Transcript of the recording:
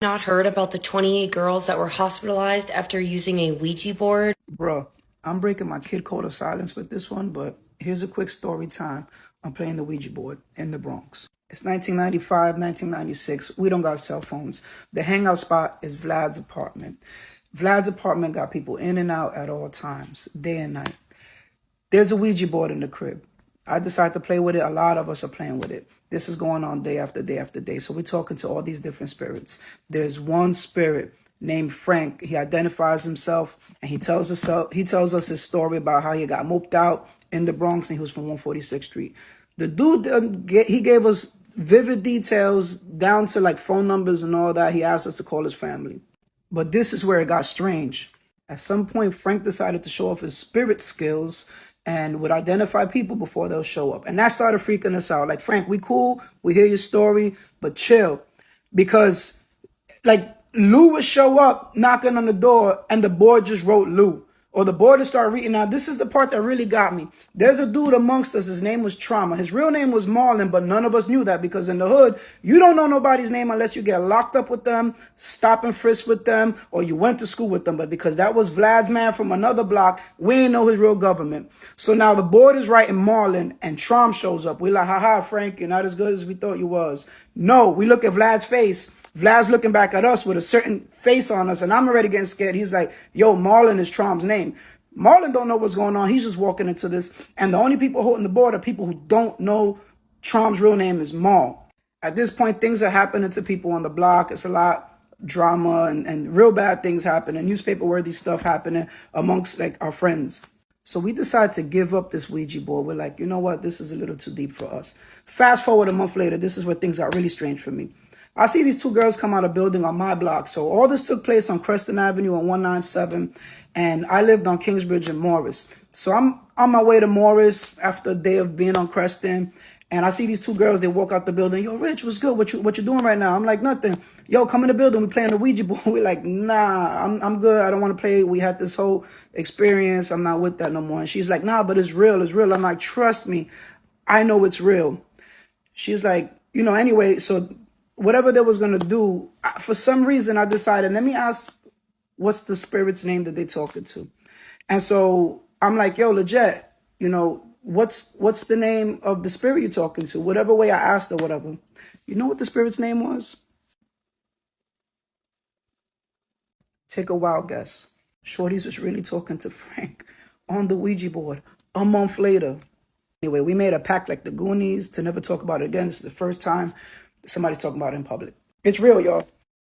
Not heard about the 28 girls that were hospitalized after using a Ouija board? Bruh, I'm breaking my kid code of silence with this one, but here's a quick story time. I'm playing the Ouija board in the Bronx. It's 1995, 1996. We don't got cell phones. The hangout spot is Vlad's apartment. Vlad's apartment got people in and out at all times, day and night. There's a Ouija board in the crib. I decide to play with it. A lot of us are playing with it. This is going on day after day after day. So we're talking to all these different spirits. There's one spirit named Frank. He identifies himself and he tells us his story about how he got moped out in the Bronx and he was from 146th Street. The dude, he gave us vivid details down to like phone numbers and all that. He asked us to call his family. But this is where it got strange. At some point, Frank decided to show off his spirit skills and would identify people before they'll show up. And that started freaking us out. Like, Frank, we cool. We hear your story, but chill. Because, like, Lou would show up knocking on the door and the board just wrote Lou. Or the board would start reading. Now, this is the part that really got me. There's a dude amongst us. His name was Trauma. His real name was Marlon, but none of us knew that because in the hood, you don't know nobody's name unless you get locked up with them, stop and frisk with them, or you went to school with them. But because that was Vlad's man from another block, we ain't know his real government. So now the board is writing Marlon and Traum shows up. We like, haha, Frank, you're not as good as we thought you was. No, we look at Vlad's face. Vlad's looking back at us with a certain face on us, and I'm already getting scared. He's like, yo, Marlon is Trom's name. Marlon don't know what's going on. He's just walking into this, and the only people holding the board are people who don't know Trom's real name is Mal. At this point, things are happening to people on the block. It's a lot drama and real bad things happening, newspaper-worthy stuff happening amongst like our friends. So we decided to give up this Ouija board. We're like, you know what? This is a little too deep for us. Fast forward a month later, this is where things got really strange for me. I see these two girls come out of building on my block. So all this took place on Creston Avenue on 197. And I lived on Kingsbridge and Morris. So I'm on my way to Morris after a day of being on Creston. And I see these two girls, they walk out the building. Yo, Rich, what's good? What you doing right now? I'm like, nothing. Yo, come in the building. We playing the Ouija board. We're like, nah, I'm good. I don't want to play. We had this whole experience. I'm not with that no more. And she's like, nah, but it's real. It's real. I'm like, trust me. I know it's real. She's like, anyway, so whatever they was going to do, for some reason, I decided, let me ask, what's the spirit's name that they talking to? And so I'm like, yo, legit, what's the name of the spirit you're talking to? Whatever way I asked her, whatever. You know what the spirit's name was? Take a wild guess. Shorty's was really talking to Frank on the Ouija board a month later. Anyway, we made a pact like the Goonies to never talk about it again. This is the first time somebody's talking about it in public. It's real, y'all.